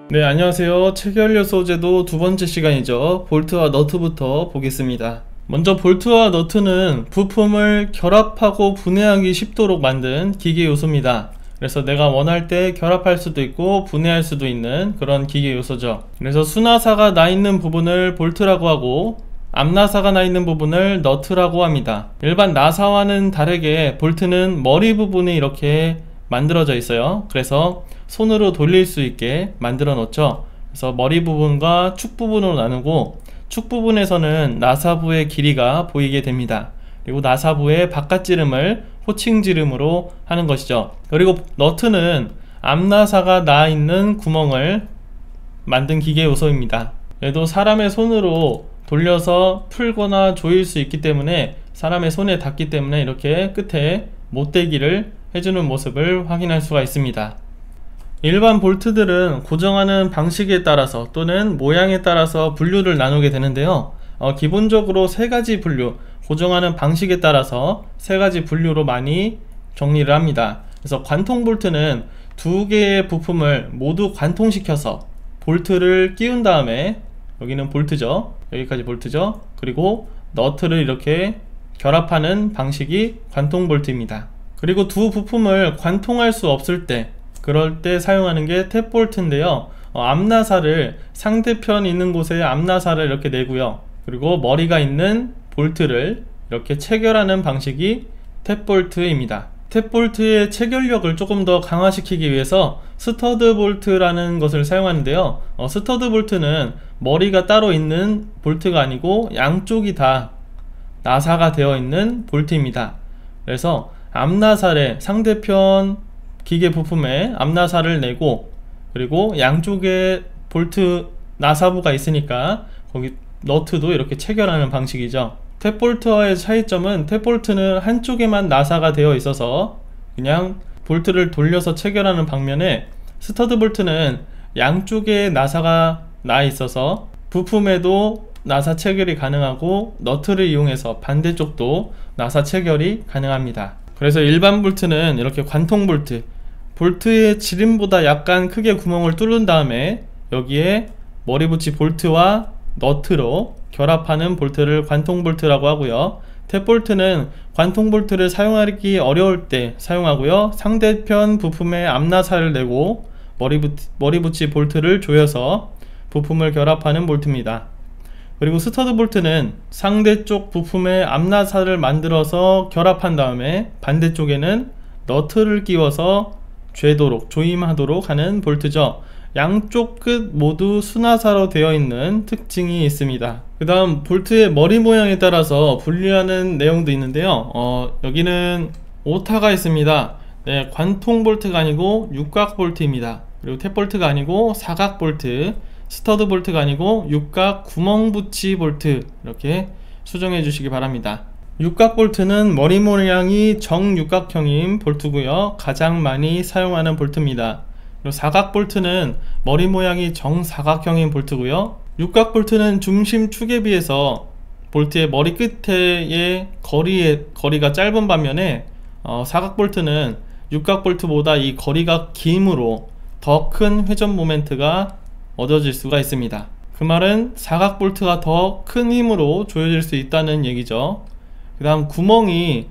네, 안녕하세요. 체결력 소재도 두 번째 시간이죠. 볼트와 너트부터 보겠습니다. 먼저 볼트와 너트는 부품을 결합하고 분해하기 쉽도록 만든 기계 요소입니다. 그래서 내가 원할 때 결합할 수도 있고 분해할 수도 있는 그런 기계 요소죠. 그래서 수나사가 나 있는 부분을 볼트라고 하고 앞나사가 나 있는 부분을 너트라고 합니다. 일반 나사와는 다르게 볼트는 머리 부분이 이렇게 만들어져 있어요. 그래서 손으로 돌릴 수 있게 만들어 놓죠. 그래서 머리 부분과 축 부분으로 나누고 축 부분에서는 나사부의 길이가 보이게 됩니다. 그리고 나사부의 바깥지름을 호칭지름으로 하는 것이죠. 그리고 너트는 앞나사가 나 있는 구멍을 만든 기계 요소입니다. 얘도 사람의 손으로 돌려서 풀거나 조일 수 있기 때문에 사람의 손에 닿기 때문에 이렇게 끝에 못대기를 해주는 모습을 확인할 수가 있습니다. 일반 볼트들은 고정하는 방식에 따라서 또는 모양에 따라서 분류를 나누게 되는데요. 기본적으로 세 가지 분류, 고정하는 방식에 따라서 세 가지 분류로 많이 정리를 합니다. 그래서 관통 볼트는 두 개의 부품을 모두 관통시켜서 볼트를 끼운 다음에, 여기는 볼트죠, 여기까지 볼트죠, 그리고 너트를 이렇게 결합하는 방식이 관통 볼트입니다. 그리고 두 부품을 관통할 수 없을 때, 그럴 때 사용하는 게 탭볼트인데요. 앞나사를 상대편 있는 곳에 앞나사를 이렇게 내고요. 그리고 머리가 있는 볼트를 이렇게 체결하는 방식이 탭볼트입니다. 탭볼트의 체결력을 조금 더 강화시키기 위해서 스터드 볼트라는 것을 사용하는데요. 스터드 볼트는 머리가 따로 있는 볼트가 아니고 양쪽이 다 나사가 되어 있는 볼트입니다. 그래서 앞나사에 상대편 기계 부품에 앞나사를 내고, 그리고 양쪽에 볼트 나사부가 있으니까 거기 너트도 이렇게 체결하는 방식이죠. 탭볼트와의 차이점은 탭볼트는 한쪽에만 나사가 되어 있어서 그냥 볼트를 돌려서 체결하는 방면에 스터드 볼트는 양쪽에 나사가 나 있어서 부품에도 나사 체결이 가능하고 너트를 이용해서 반대쪽도 나사 체결이 가능합니다. 그래서 일반 볼트는 이렇게 관통 볼트, 볼트의 지름보다 약간 크게 구멍을 뚫은 다음에 여기에 머리붙이 볼트와 너트로 결합하는 볼트를 관통 볼트라고 하고요. 탭볼트는 관통 볼트를 사용하기 어려울 때 사용하고요. 상대편 부품에 앞나사를 내고 머리붙이 볼트를 조여서 부품을 결합하는 볼트입니다. 그리고 스터드 볼트는 상대쪽 부품에 앞나사를 만들어서 결합한 다음에 반대쪽에는 너트를 끼워서 조임하도록 하는 볼트죠. 양쪽 끝 모두 수나사로 되어 있는 특징이 있습니다. 그 다음 볼트의 머리 모양에 따라서 분류하는 내용도 있는데요. 여기는 오타가 있습니다. 네, 관통 볼트가 아니고 육각 볼트입니다. 그리고 탭볼트가 아니고 사각 볼트, 스터드 볼트가 아니고 육각 구멍 붙이 볼트, 이렇게 수정해 주시기 바랍니다. 육각 볼트는 머리 모양이 정육각형인 볼트고요. 가장 많이 사용하는 볼트입니다. 그리고 사각 볼트는 머리 모양이 정사각형인 볼트고요. 육각 볼트는 중심 축에 비해서 볼트의 머리 끝의 거리가 짧은 반면에 사각 볼트는 육각 볼트보다 이 거리가 기므로 더 큰 회전 모멘트가 얻어질 수가 있습니다. 그 말은 사각 볼트가 더 큰 힘으로 조여질 수 있다는 얘기죠. 그 다음 구멍이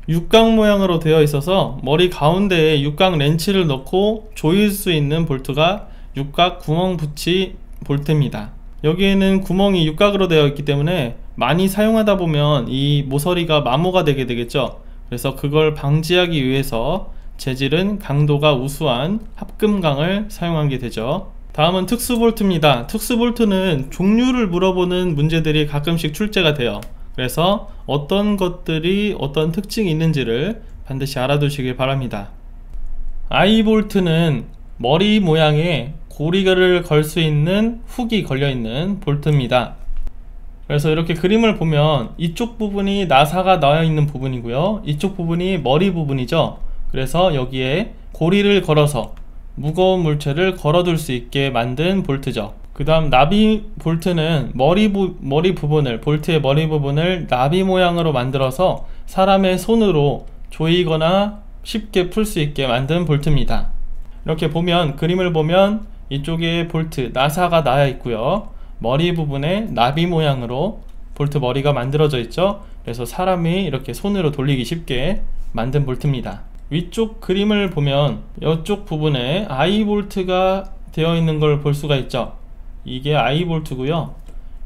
육각 모양으로 되어 있어서 머리 가운데에 육각 렌치를 넣고 조일 수 있는 볼트가 육각 구멍 붙이 볼트입니다. 여기에는 구멍이 육각으로 되어 있기 때문에 많이 사용하다 보면 이 모서리가 마모가 되게 되겠죠. 그래서 그걸 방지하기 위해서 재질은 강도가 우수한 합금강을 사용하게 되죠. 다음은 특수볼트입니다. 특수볼트는 종류를 물어보는 문제들이 가끔씩 출제가 돼요. 그래서 어떤 것들이 어떤 특징이 있는지를 반드시 알아두시길 바랍니다. 아이볼트는 머리 모양에 고리를 걸 수 있는 훅이 걸려있는 볼트입니다. 그래서 이렇게 그림을 보면 이쪽 부분이 나사가 나와 있는 부분이고요. 이쪽 부분이 머리 부분이죠. 그래서 여기에 고리를 걸어서 무거운 물체를 걸어둘 수 있게 만든 볼트죠. 그 다음 나비 볼트는 볼트의 머리 부분을 나비 모양으로 만들어서 사람의 손으로 조이거나 쉽게 풀 수 있게 만든 볼트입니다. 이렇게 보면, 그림을 보면 이쪽에 볼트, 나사가 나와 있고요. 머리 부분에 나비 모양으로 볼트 머리가 만들어져 있죠. 그래서 사람이 이렇게 손으로 돌리기 쉽게 만든 볼트입니다. 위쪽 그림을 보면 이쪽 부분에 I 볼트가 되어 있는 걸 볼 수가 있죠. 이게 I 볼트고요.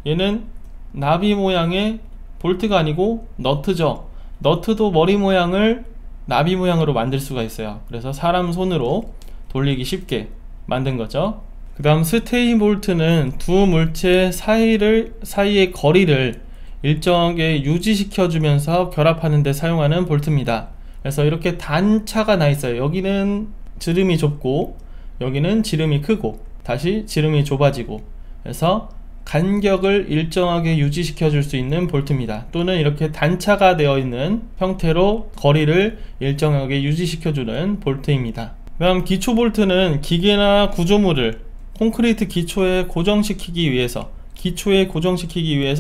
얘는 나비 모양의 볼트가 아니고 너트죠. 너트도 머리 모양을 나비 모양으로 만들 수가 있어요. 그래서 사람 손으로 돌리기 쉽게 만든 거죠. 그 다음 스테이 볼트는 두 물체 사이의 거리를 일정하게 유지시켜 주면서 결합하는 데 사용하는 볼트입니다. 그래서 이렇게 단차가 나 있어요. 여기는 지름이 좁고 여기는 지름이 크고 다시 지름이 좁아지고, 그래서 간격을 일정하게 유지시켜 줄 수 있는 볼트입니다. 또는 이렇게 단차가 되어 있는 형태로 거리를 일정하게 유지시켜 주는 볼트입니다. 그다음 기초 볼트는 기계나 구조물을 콘크리트 기초에 고정시키기 위해서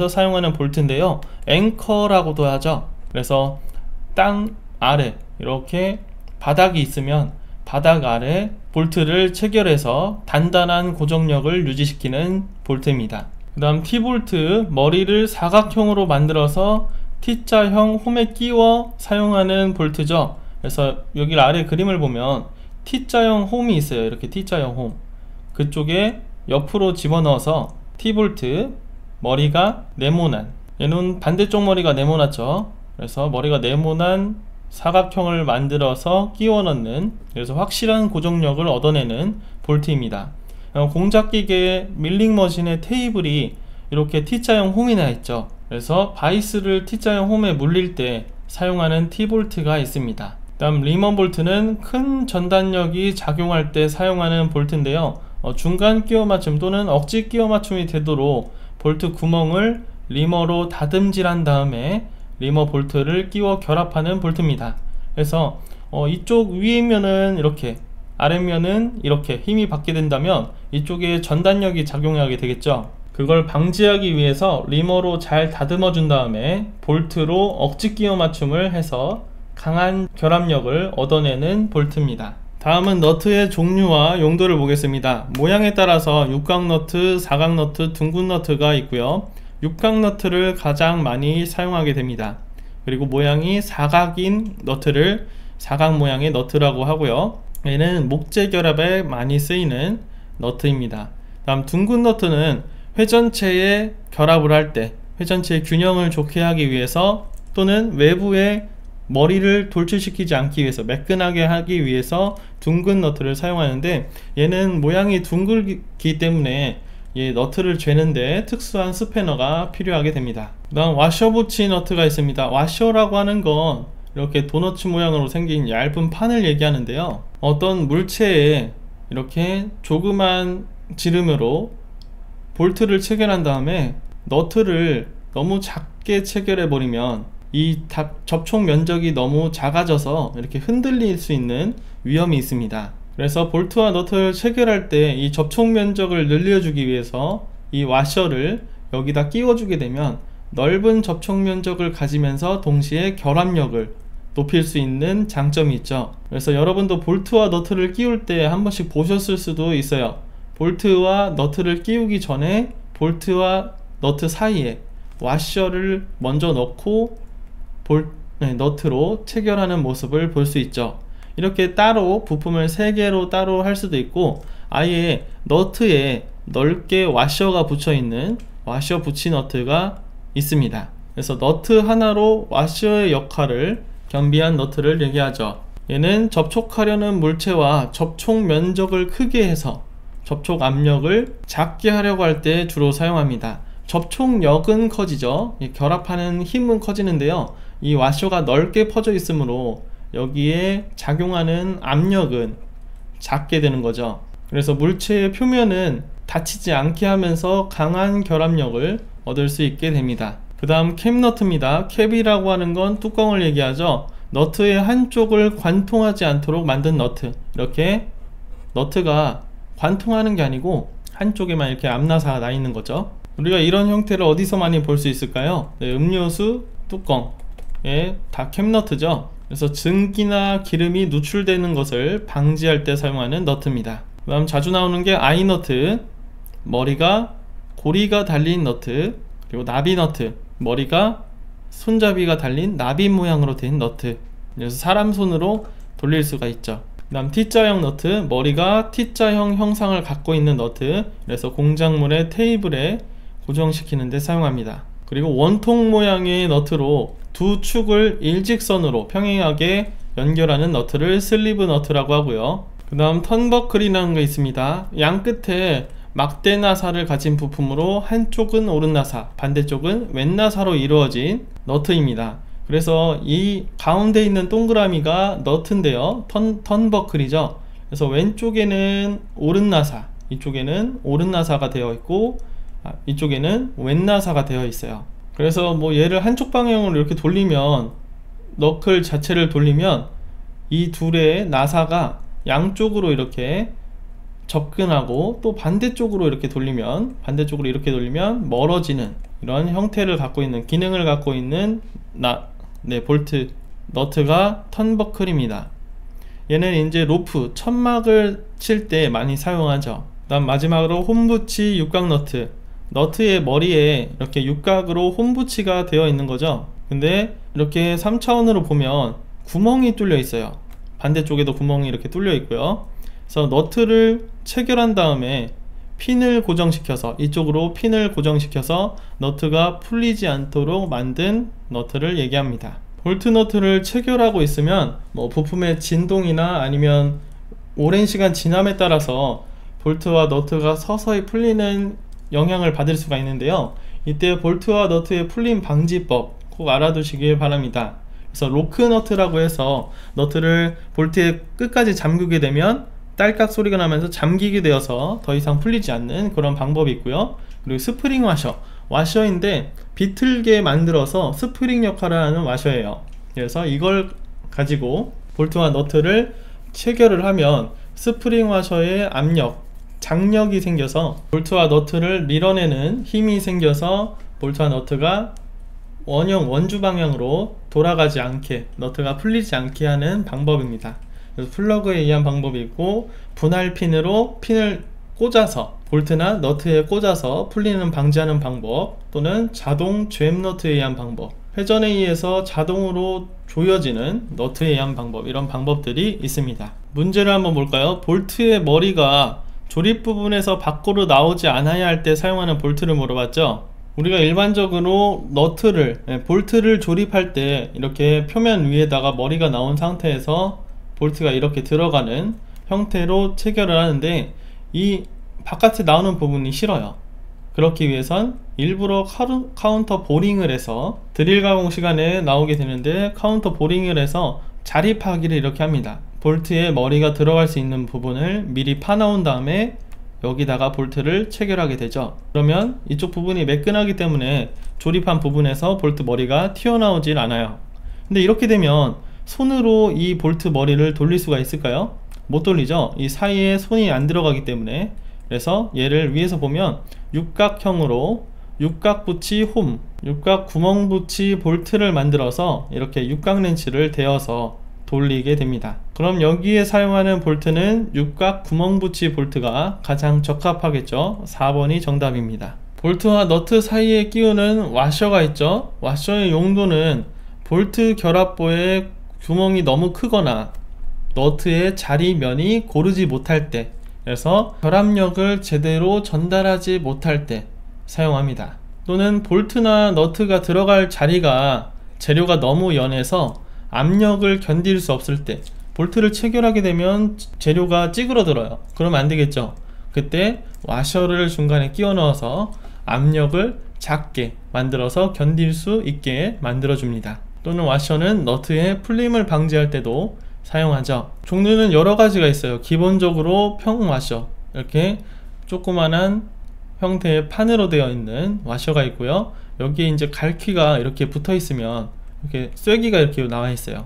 사용하는 볼트인데요. 앵커라고도 하죠. 그래서 땅 아래 이렇게 바닥이 있으면 바닥 아래 볼트를 체결해서 단단한 고정력을 유지시키는 볼트입니다. 그 다음 T볼트, 머리를 사각형으로 만들어서 T자형 홈에 끼워 사용하는 볼트죠. 그래서 여기 아래 그림을 보면 T자형 홈이 있어요. 이렇게 T자형 홈, 그쪽에 옆으로 집어넣어서 T볼트, 머리가 네모난, 얘는 반대쪽 머리가 네모났죠. 그래서 머리가 네모난 사각형을 만들어서 끼워 넣는, 그래서 확실한 고정력을 얻어내는 볼트입니다. 공작기계 밀링 머신의 테이블이 이렇게 T자형 홈이 나 있죠. 그래서 바이스를 T자형 홈에 물릴 때 사용하는 T볼트가 있습니다. 다음 리머 볼트는 큰 전단력이 작용할 때 사용하는 볼트인데요. 중간 끼워 맞춤 또는 억지 끼워 맞춤이 되도록 볼트 구멍을 리머로 다듬질한 다음에 리머 볼트를 끼워 결합하는 볼트입니다. 그래서 이쪽 위면은 이렇게, 아랫면은 이렇게 힘이 받게 된다면 이쪽에 전단력이 작용하게 되겠죠. 그걸 방지하기 위해서 리머로 잘 다듬어 준 다음에 볼트로 억지 끼워 맞춤을 해서 강한 결합력을 얻어내는 볼트입니다. 다음은 너트의 종류와 용도를 보겠습니다. 모양에 따라서 육각 너트, 사각 너트, 둥근 너트가 있고요. 육각 너트를 가장 많이 사용하게 됩니다. 그리고 모양이 사각인 너트를 사각 모양의 너트라고 하고요. 얘는 목재 결합에 많이 쓰이는 너트입니다. 다음 둥근 너트는 회전체에 결합을 할 때, 회전체의 균형을 좋게 하기 위해서 또는 외부에 머리를 돌출시키지 않기 위해서, 매끈하게 하기 위해서 둥근 너트를 사용하는데, 얘는 모양이 둥글기 때문에 너트를 죄는데 특수한 스패너가 필요하게 됩니다. 그 다음 와셔 부치 너트가 있습니다. 와셔라고 하는 건 이렇게 도너츠 모양으로 생긴 얇은 판을 얘기하는데요. 어떤 물체에 이렇게 조그만 지름으로 볼트를 체결한 다음에 너트를 너무 작게 체결해 버리면 이 접촉 면적이 너무 작아져서 이렇게 흔들릴 수 있는 위험이 있습니다. 그래서 볼트와 너트를 체결할 때 이 접촉 면적을 늘려주기 위해서 이 와셔를 여기다 끼워주게 되면 넓은 접촉 면적을 가지면서 동시에 결합력을 높일 수 있는 장점이 있죠. 그래서 여러분도 볼트와 너트를 끼울 때 한 번씩 보셨을 수도 있어요. 볼트와 너트를 끼우기 전에 볼트와 너트 사이에 와셔를 먼저 넣고 너트로 체결하는 모습을 볼 수 있죠. 이렇게 따로 부품을 3개로 따로 할 수도 있고, 아예 너트에 넓게 와셔가 붙여있는 와셔 부치 너트가 있습니다. 그래서 너트 하나로 와셔의 역할을 겸비한 너트를 얘기하죠. 얘는 접촉하려는 물체와 접촉 면적을 크게 해서 접촉 압력을 작게 하려고 할 때 주로 사용합니다. 접촉력은 커지죠. 결합하는 힘은 커지는데요. 이 와셔가 넓게 퍼져 있으므로 여기에 작용하는 압력은 작게 되는 거죠. 그래서 물체의 표면은 다치지 않게 하면서 강한 결합력을 얻을 수 있게 됩니다. 그 다음 캡 너트입니다. 캡이라고 하는 건 뚜껑을 얘기하죠. 너트의 한쪽을 관통하지 않도록 만든 너트, 이렇게 너트가 관통하는 게 아니고 한쪽에만 이렇게 암나사가 나 있는 거죠. 우리가 이런 형태를 어디서 많이 볼 수 있을까요? 음료수 뚜껑에 다 캡 너트죠. 그래서 증기나 기름이 누출되는 것을 방지할 때 사용하는 너트입니다. 그 다음 자주 나오는 게 아이너트, 머리가 고리가 달린 너트, 그리고 나비너트, 머리가 손잡이가 달린 나비 모양으로 된 너트. 그래서 사람 손으로 돌릴 수가 있죠. 그 다음 T자형 너트, 머리가 T자형 형상을 갖고 있는 너트, 그래서 공작물의 테이블에 고정시키는 데 사용합니다. 그리고 원통 모양의 너트로 두 축을 일직선으로 평행하게 연결하는 너트를 슬리브 너트라고 하고요. 그 다음 턴버클이라는 게 있습니다. 양 끝에 막대 나사를 가진 부품으로 한쪽은 오른 나사, 반대쪽은 왼 나사로 이루어진 너트입니다. 그래서 이 가운데 있는 동그라미가 너트인데요, 턴버클이죠. 그래서 왼쪽에는 오른 나사, 이쪽에는 오른 나사가 되어 있고 이쪽에는 왼 나사가 되어 있어요. 그래서 뭐 얘를 한쪽 방향으로 이렇게 돌리면, 너클 자체를 돌리면 이 둘의 나사가 양쪽으로 이렇게 접근하고, 또 반대쪽으로 이렇게 돌리면 멀어지는 이런 형태를 갖고 있는, 기능을 갖고 있는 볼트 너트가 턴버클입니다. 얘는 이제 로프, 천막을 칠 때 많이 사용하죠. 다음 마지막으로 홈부치 육각 너트. 너트의 머리에 이렇게 육각으로 홈부치가 되어 있는 거죠. 근데 이렇게 3차원으로 보면 구멍이 뚫려 있어요. 반대쪽에도 구멍이 이렇게 뚫려 있고요. 그래서 너트를 체결한 다음에 핀을 고정시켜서, 이쪽으로 핀을 고정시켜서 너트가 풀리지 않도록 만든 너트를 얘기합니다. 볼트 너트를 체결하고 있으면 뭐 부품의 진동이나 아니면 오랜 시간 지남에 따라서 볼트와 너트가 서서히 풀리는 영향을 받을 수가 있는데요, 이때 볼트와 너트의 풀림 방지법 꼭 알아두시길 바랍니다. 그래서 로크 너트라고 해서 너트를 볼트의 끝까지 잠그게 되면 딸깍 소리가 나면서 잠기게 되어서 더 이상 풀리지 않는 그런 방법이 있고요. 그리고 스프링 와셔인데 비틀게 만들어서 스프링 역할을 하는 와셔예요. 그래서 이걸 가지고 볼트와 너트를 체결을 하면 스프링 와셔의 장력이 생겨서 볼트와 너트를 밀어내는 힘이 생겨서 볼트와 너트가 원주 방향으로 돌아가지 않게, 너트가 풀리지 않게 하는 방법입니다. 그래서 플러그에 의한 방법이 있고, 분할핀으로 핀을 꽂아서, 볼트나 너트에 꽂아서 풀리는 방지하는 방법, 또는 자동 죬 너트에 의한 방법, 회전에 의해서 자동으로 조여지는 너트에 의한 방법, 이런 방법들이 있습니다. 문제를 한번 볼까요? 볼트의 머리가 조립 부분에서 밖으로 나오지 않아야 할 때 사용하는 볼트를 물어봤죠. 우리가 일반적으로 볼트를 조립할 때 이렇게 표면 위에다가 머리가 나온 상태에서 볼트가 이렇게 들어가는 형태로 체결을 하는데, 이 바깥에 나오는 부분이 싫어요. 그렇기 위해선 일부러 카운터 보링을 해서, 드릴 가공 시간에 나오게 되는데 카운터 보링을 해서 자립하기를 이렇게 합니다. 볼트에 머리가 들어갈 수 있는 부분을 미리 파놓은 다음에 여기다가 볼트를 체결하게 되죠. 그러면 이쪽 부분이 매끈하기 때문에 조립한 부분에서 볼트 머리가 튀어나오질 않아요. 근데 이렇게 되면 손으로 이 볼트 머리를 돌릴 수가 있을까요? 못 돌리죠. 이 사이에 손이 안 들어가기 때문에. 그래서 얘를 위에서 보면 육각형으로 육각 구멍 붙이 볼트를 만들어서 이렇게 육각 렌치를 대어서 돌리게 됩니다. 그럼 여기에 사용하는 볼트는 육각 구멍 붙이 볼트가 가장 적합하겠죠. 4번이 정답입니다. 볼트와 너트 사이에 끼우는 와셔가 있죠. 와셔의 용도는 볼트 결합부에 구멍이 너무 크거나 너트의 자리면이 고르지 못할 때, 그래서 결합력을 제대로 전달하지 못할 때 사용합니다. 또는 볼트나 너트가 들어갈 재료가 너무 연해서 압력을 견딜 수 없을 때, 볼트를 체결하게 되면 재료가 찌그러들어요. 그러면 안 되겠죠. 그때 와셔를 중간에 끼워 넣어서 압력을 작게 만들어서 견딜 수 있게 만들어 줍니다. 또는 와셔는 너트의 풀림을 방지할 때도 사용하죠. 종류는 여러 가지가 있어요. 기본적으로 평와셔, 이렇게 조그만한 형태의 판으로 되어 있는 와셔가 있고요. 여기에 이제 갈퀴가 이렇게 붙어 있으면 이렇게 쐐기가 이렇게 나와 있어요.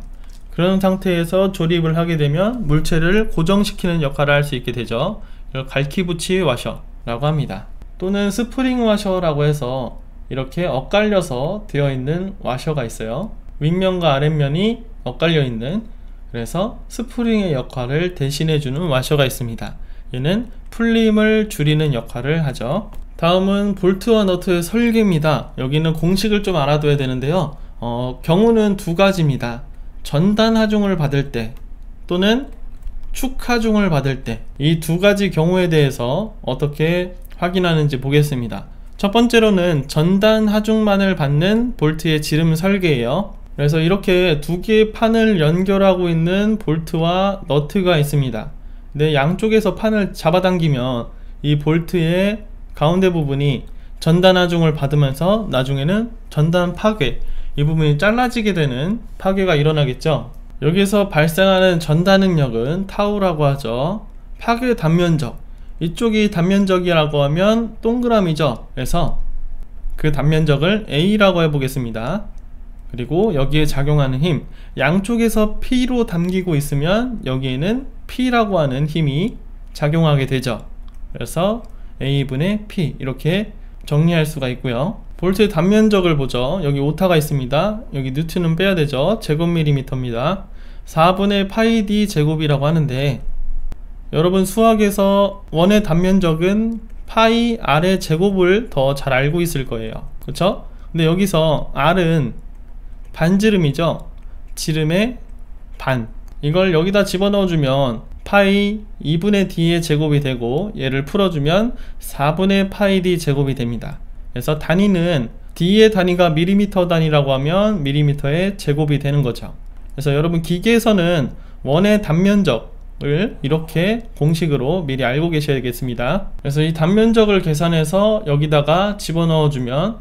그런 상태에서 조립을 하게 되면 물체를 고정시키는 역할을 할 수 있게 되죠. 이걸 갈퀴 붙이 와셔라고 합니다. 또는 스프링 와셔라고 해서 이렇게 엇갈려서 되어 있는 와셔가 있어요. 윗면과 아랫면이 엇갈려 있는, 그래서 스프링의 역할을 대신해 주는 와셔가 있습니다. 얘는 풀림을 줄이는 역할을 하죠. 다음은 볼트와 너트의 설계입니다. 여기는 공식을 좀 알아둬야 되는데요. 경우는 두 가지입니다. 전단 하중을 받을 때 또는 축 하중을 받을 때, 이 두 가지 경우에 대해서 어떻게 확인하는지 보겠습니다. 첫 번째로는 전단 하중만을 받는 볼트의 지름 설계예요. 그래서 이렇게 두 개의 판을 연결하고 있는 볼트와 너트가 있습니다. 근데 양쪽에서 판을 잡아당기면 이 볼트의 가운데 부분이 전단 하중을 받으면서 나중에는 전단 파괴, 이 부분이 잘라지게 되는 파괴가 일어나겠죠. 여기서 발생하는 전단 응력은 타우라고 하죠. 파괴 단면적, 이쪽이 단면적이라고 하면 동그라미죠. 그래서 그 단면적을 A라고 해보겠습니다. 그리고 여기에 작용하는 힘, 양쪽에서 P로 담기고 있으면 여기에는 P라고 하는 힘이 작용하게 되죠. 그래서 A분의 P, 이렇게 정리할 수가 있고요. 볼트의 단면적을 보죠. 여기 오타가 있습니다. 여기 뉴턴은 빼야 되죠. 제곱밀리미터입니다. 4분의 파이 D 제곱이라고 하는데, 여러분 수학에서 원의 단면적은 파이 R의 제곱을 더 잘 알고 있을 거예요. 그쵸? 근데 여기서 R은 반지름이죠. 지름의 반. 이걸 여기다 집어넣어주면 파이 2분의 D의 제곱이 되고, 얘를 풀어주면 4분의 파이 D 제곱이 됩니다. 그래서 단위는 D의 단위가 밀리미터 단위라고 하면 밀리미터의 제곱이 되는 거죠. 그래서 여러분 기계에서는 원의 단면적을 이렇게 공식으로 미리 알고 계셔야겠습니다. 그래서 이 단면적을 계산해서 여기다가 집어넣어주면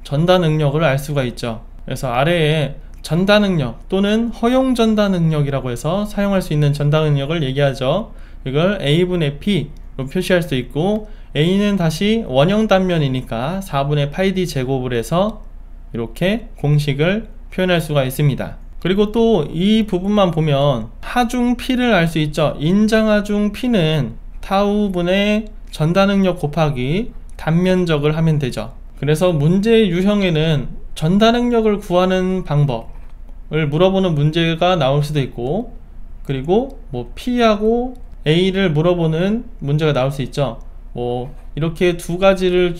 전단 응력을 알 수가 있죠. 그래서 아래에 전단 응력 또는 허용 전단 응력이라고 해서 사용할 수 있는 전단 응력을 얘기하죠. 이걸 A분의 P로 표시할 수 있고, A는 다시 원형 단면이니까 4분의 파이 D 제곱을 해서 이렇게 공식을 표현할 수가 있습니다. 그리고 또 이 부분만 보면 하중 P를 알 수 있죠. 인장하중 P는 타우분의 전단 응력 곱하기 단면적을 하면 되죠. 그래서 문제의 유형에는 전단 응력을 구하는 방법을 물어보는 문제가 나올 수도 있고, 그리고 뭐 P하고 A를 물어보는 문제가 나올 수 있죠. 뭐 이렇게 두 가지를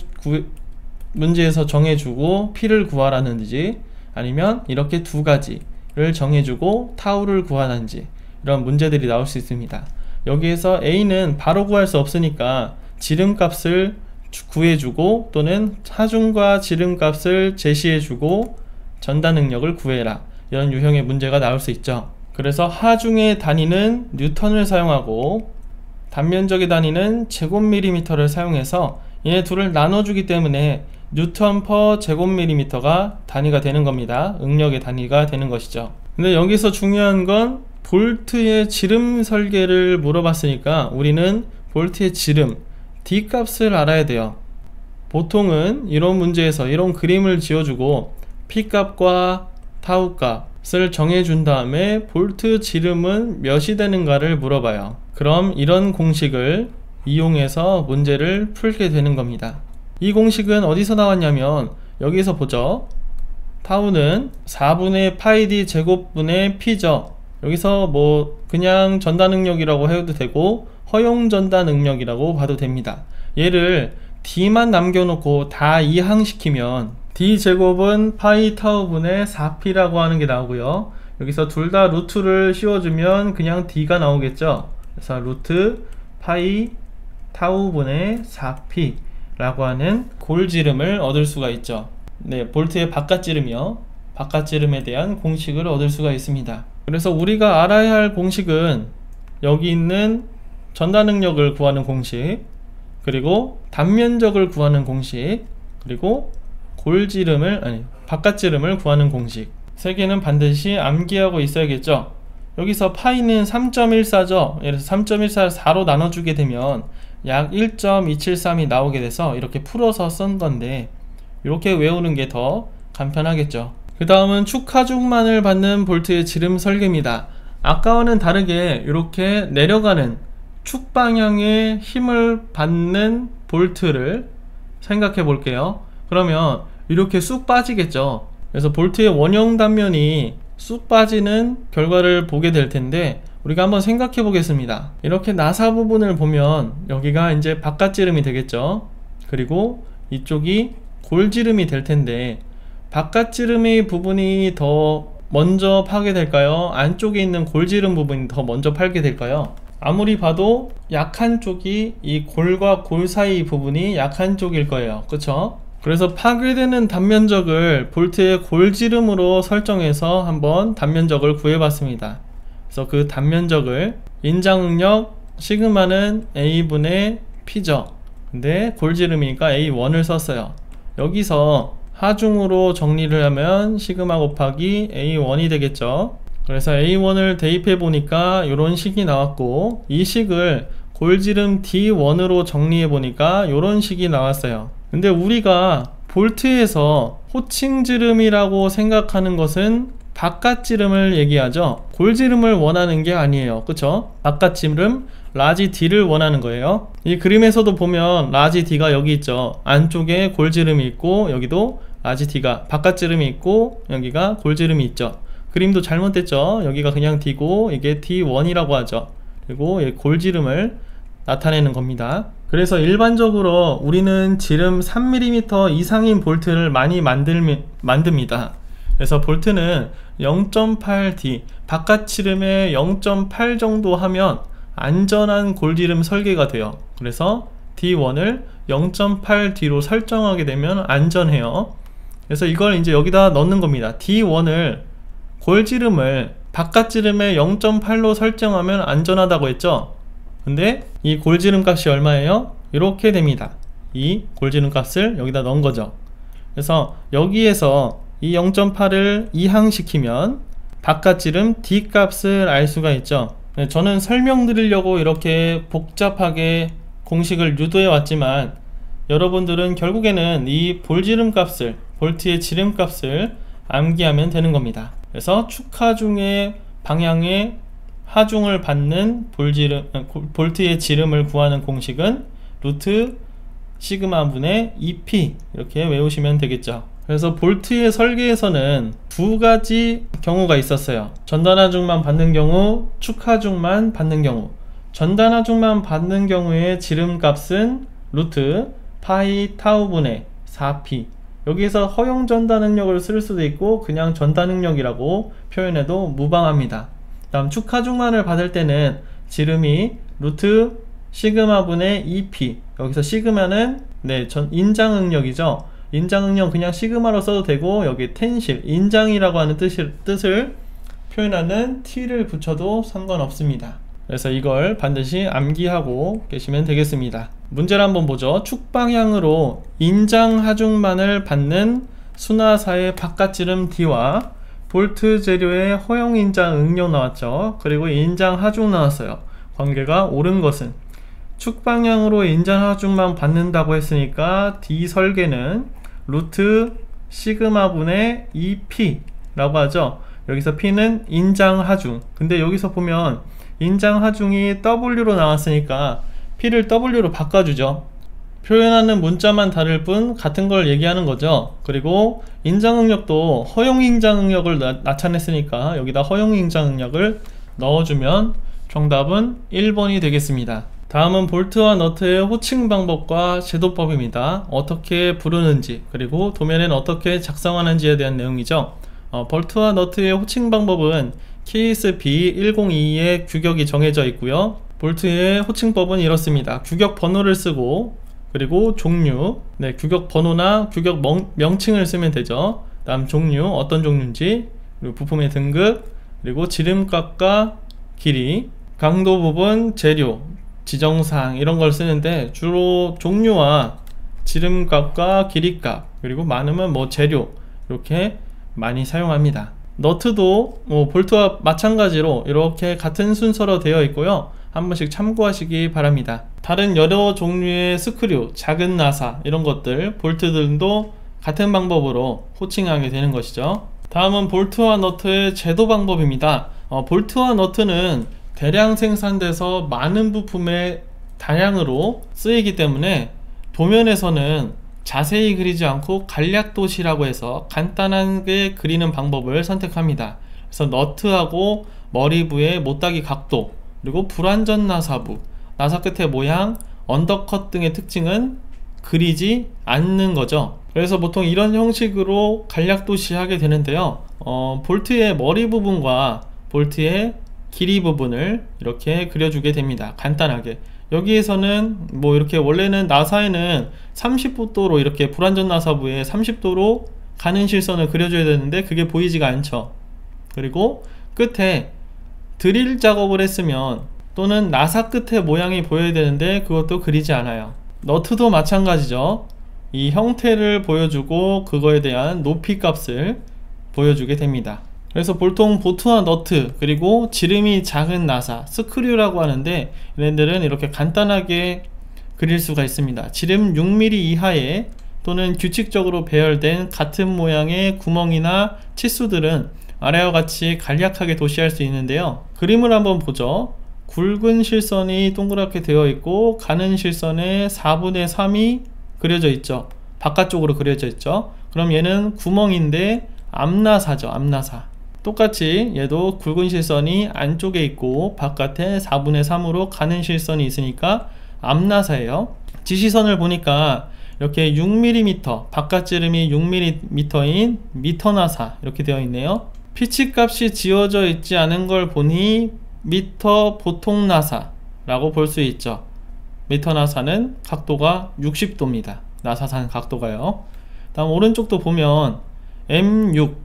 문제에서 정해주고 P를 구하라는지, 아니면 이렇게 두 가지를 정해주고 타우를 구하는지, 이런 문제들이 나올 수 있습니다. 여기에서 A는 바로 구할 수 없으니까 지름값을 구해주고, 또는 하중과 지름값을 제시해주고 전단 응력을 구해라, 이런 유형의 문제가 나올 수 있죠. 그래서 하중의 단위는 뉴턴을 사용하고 단면적의 단위는 제곱밀리미터를 사용해서 얘네 둘을 나눠주기 때문에 뉴턴 퍼 제곱밀리미터가 단위가 되는 겁니다. 응력의 단위가 되는 것이죠. 근데 여기서 중요한 건 볼트의 지름 설계를 물어봤으니까 우리는 볼트의 지름 D 값을 알아야 돼요. 보통은 이런 문제에서 이런 그림을 지어주고 P 값과 타우 값을 정해준 다음에 볼트 지름은 몇이 되는가를 물어봐요. 그럼 이런 공식을 이용해서 문제를 풀게 되는 겁니다. 이 공식은 어디서 나왔냐면 여기서 보죠. 타우는 4분의 파이 D 제곱분의 P죠. 여기서 뭐 그냥 전단 응력이라고 해도 되고 허용 전단 응력이라고 봐도 됩니다. 얘를 D만 남겨놓고 다 이항시키면 D 제곱은 파이 타우분의 4P라고 하는 게 나오고요. 여기서 둘 다 루트를 씌워주면 그냥 D가 나오겠죠. 그래서 루트 파이 타우분의 4P 라고 하는 골지름을 얻을 수가 있죠. 네, 볼트의 바깥지름이요. 바깥지름에 대한 공식을 얻을 수가 있습니다. 그래서 우리가 알아야 할 공식은 여기 있는 전단 응력을 구하는 공식, 그리고 단면적을 구하는 공식, 그리고 바깥지름을 구하는 공식, 세 개는 반드시 암기하고 있어야겠죠. 여기서 파이는 3.14죠. 예를 들어서 3.14를 4로 나눠주게 되면 약 1.273이 나오게 돼서 이렇게 풀어서 쓴 건데, 이렇게 외우는 게 더 간편하겠죠. 그 다음은 축하중만을 받는 볼트의 지름 설계입니다. 아까와는 다르게 이렇게 내려가는 축 방향의 힘을 받는 볼트를 생각해 볼게요. 그러면 이렇게 쑥 빠지겠죠. 그래서 볼트의 원형 단면이 쑥 빠지는 결과를 보게 될 텐데, 우리가 한번 생각해 보겠습니다. 이렇게 나사 부분을 보면 여기가 이제 바깥지름이 되겠죠. 그리고 이쪽이 골지름이 될 텐데 바깥지름의 부분이 더 먼저 파게 될까요? 안쪽에 있는 골지름 부분이 더 먼저 팔게 될까요? 아무리 봐도 약한 쪽이 이 골과 골 사이 부분이 약한 쪽일 거예요. 그쵸? 그래서 파괴되는 단면적을 볼트의 골지름으로 설정해서 한번 단면적을 구해봤습니다. 그래서 그 단면적을 인장응력 시그마는 A분의 P죠. 근데 골지름이니까 A1을 썼어요. 여기서 하중으로 정리를 하면 시그마 곱하기 A1이 되겠죠. 그래서 A1을 대입해 보니까 이런 식이 나왔고, 이 식을 골지름 D1으로 정리해 보니까 이런 식이 나왔어요. 근데 우리가 볼트에서 호칭지름이라고 생각하는 것은 바깥지름을 얘기하죠. 골지름을 원하는 게 아니에요. 그쵸? 바깥지름 라지 D를 원하는 거예요. 이 그림에서도 보면 라지 D가 여기 있죠. 안쪽에 골지름이 있고 여기도 라지 D가 바깥지름이 있고 여기가 골지름이 있죠. 그림도 잘못됐죠. 여기가 그냥 D고 이게 D1이라고 하죠. 그리고 이 골지름을 나타내는 겁니다. 그래서 일반적으로 우리는 지름 3mm 이상인 볼트를 많이 만듭니다. 그래서 볼트는 0.8D, 바깥지름의 0.8 정도 하면 안전한 골지름 설계가 돼요. 그래서 D1을 0.8D로 설정하게 되면 안전해요. 그래서 이걸 이제 여기다 넣는 겁니다. D1을 골지름을 바깥지름의 0.8로 설정하면 안전하다고 했죠. 근데 이 골지름 값이 얼마예요? 이렇게 됩니다. 이 골지름 값을 여기다 넣은 거죠. 그래서 여기에서 이 0.8을 이항시키면 바깥지름 D 값을 알 수가 있죠. 저는 설명드리려고 이렇게 복잡하게 공식을 유도해 왔지만 여러분들은 결국에는 이 볼지름 값을, 볼트의 지름 값을 암기하면 되는 겁니다. 그래서 축하중의 방향의 하중을 받는 볼트의 지름을 구하는 공식은 루트 시그마 분의 2p 이렇게 외우시면 되겠죠. 그래서 볼트의 설계에서는 두 가지 경우가 있었어요. 전단하중만 받는 경우, 축하중만 받는 경우. 전단하중만 받는 경우의 지름값은 루트 파이 타우분의 4p. 여기서 허용 전단응력을 쓸 수도 있고 그냥 전단응력이라고 표현해도 무방합니다. 다음 축하중만을 받을 때는 지름이 루트 시그마 분의 2p. 여기서 시그마는 인장응력이죠. 인장응력 그냥 시그마로 써도 되고 여기 텐실, 인장이라고 하는 뜻을 표현하는 t를 붙여도 상관없습니다. 그래서 이걸 반드시 암기하고 계시면 되겠습니다. 문제를 한번 보죠. 축방향으로 인장하중만을 받는 순하사의 바깥지름 D와 볼트 재료의 허용 인장 응력 나왔죠. 그리고 인장 하중 나왔어요. 관계가 옳은 것은 축방향으로 인장 하중만 받는다고 했으니까 D 설계는 루트 시그마 분의 2p 라고 하죠. 여기서 p는 인장 하중. 근데 여기서 보면 인장 하중이 W로 나왔으니까 p를 W로 바꿔주죠. 표현하는 문자만 다를 뿐 같은 걸 얘기하는 거죠. 그리고 인장응력도 허용 인장응력을 나타냈으니까 여기다 허용 인장응력을 넣어주면 정답은 1번이 되겠습니다. 다음은 볼트와 너트의 호칭 방법과 제도법입니다. 어떻게 부르는지 그리고 도면엔 어떻게 작성하는지에 대한 내용이죠. 볼트와 너트의 호칭 방법은 케이스 B102의 규격이 정해져 있고요. 볼트의 호칭법은 이렇습니다. 규격 번호를 쓰고 그리고 종류, 규격 번호나 규격 명칭을 쓰면 되죠. 다음 종류, 어떤 종류인지, 그리고 부품의 등급, 그리고 지름값과 길이, 강도 부분, 재료, 지정사항 이런 걸 쓰는데 주로 종류와 지름값과 길이값, 그리고 많으면 재료 이렇게 많이 사용합니다. 너트도 볼트와 마찬가지로 이렇게 같은 순서로 되어 있고요. 한 번씩 참고하시기 바랍니다. 다른 여러 종류의 스크류, 작은 나사 이런 것들, 볼트들도 같은 방법으로 호칭하게 되는 것이죠. 다음은 볼트와 너트의 제도 방법입니다. 볼트와 너트는 대량 생산돼서 많은 부품에 다량으로 쓰이기 때문에 도면에서는 자세히 그리지 않고 간략도시라고 해서 간단하게 그리는 방법을 선택합니다. 그래서 너트하고 머리부의 못따기 각도, 그리고 불완전 나사부, 나사 끝의 모양, 언더컷 등의 특징은 그리지 않는 거죠. 그래서 보통 이런 형식으로 간략 도시하게 되는데요. 볼트의 머리 부분과 볼트의 길이 부분을 이렇게 그려주게 됩니다. 간단하게. 여기에서는 뭐 이렇게 원래는 나사에는 30도로 이렇게 불완전 나사부에 30도로 가는 실선을 그려줘야 되는데 그게 보이지가 않죠. 그리고 끝에 드릴 작업을 했으면 또는 나사 끝의 모양이 보여야 되는데 그것도 그리지 않아요. 너트도 마찬가지죠. 이 형태를 보여주고 그거에 대한 높이 값을 보여주게 됩니다. 그래서 보통 보트와 너트, 그리고 지름이 작은 나사, 스크류라고 하는데 얘네들은 이렇게 간단하게 그릴 수가 있습니다. 지름 6mm 이하의 또는 규칙적으로 배열된 같은 모양의 구멍이나 치수들은 아래와 같이 간략하게 도시할 수 있는데요. 그림을 한번 보죠. 굵은 실선이 동그랗게 되어 있고 가는 실선의 4분의 3이 그려져 있죠. 바깥쪽으로 그려져 있죠. 그럼 얘는 구멍인데 앞나사죠. 앞나사. 똑같이 얘도 굵은 실선이 안쪽에 있고 바깥에 4분의 3으로 가는 실선이 있으니까 앞나사예요. 지시선을 보니까 이렇게 6mm, 바깥 지름이 6mm인 미터나사 이렇게 되어 있네요. 피치 값이 지워져 있지 않은 걸 보니 미터 보통 나사라고 볼 수 있죠. 미터 나사는 각도가 60도입니다. 나사산 각도가요. 다음 오른쪽도 보면 M6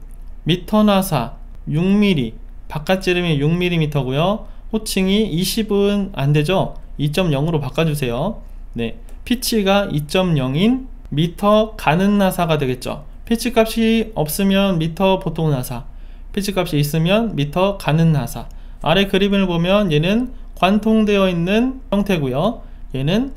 미터 나사 6mm, 바깥 지름이 6mm고요. 호칭이 20은 안되죠. 2.0으로 바꿔주세요. 네, 피치가 2.0인 미터 가는 나사가 되겠죠. 피치 값이 없으면 미터 보통 나사, 피치 값이 있으면 미터 가는 나사. 아래 그림을 보면 얘는 관통되어 있는 형태고요. 얘는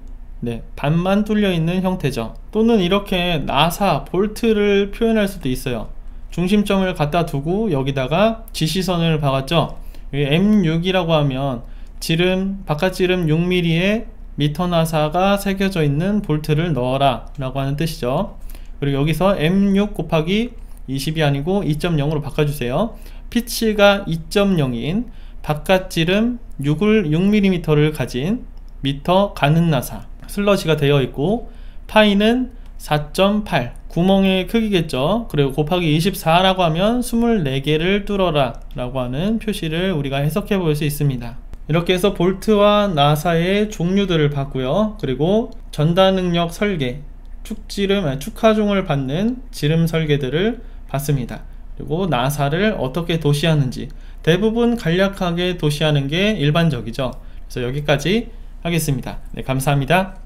반만 뚫려 있는 형태죠. 또는 이렇게 나사, 볼트를 표현할 수도 있어요. 중심점을 갖다 두고 여기다가 지시선을 박았죠. M6이라고 하면 지름, 바깥 지름 6mm에 미터 나사가 새겨져 있는 볼트를 넣어라 라고 하는 뜻이죠. 그리고 여기서 M6 곱하기 20이 아니고 2.0으로 바꿔주세요. 피치가 2.0인 바깥 지름 6mm를 가진 미터 가는 나사 슬러시가 되어 있고, 파이는 4.8 구멍의 크기겠죠. 그리고 곱하기 24라고 하면 24개를 뚫어라 라고 하는 표시를 우리가 해석해 볼 수 있습니다. 이렇게 해서 볼트와 나사의 종류들을 봤고요. 그리고 전달 능력 설계, 축하종을 받는 지름 설계들을 봤습니다. 그리고 나사를 어떻게 도시하는지, 대부분 간략하게 도시하는 게 일반적이죠. 그래서 여기까지 하겠습니다. 네, 감사합니다.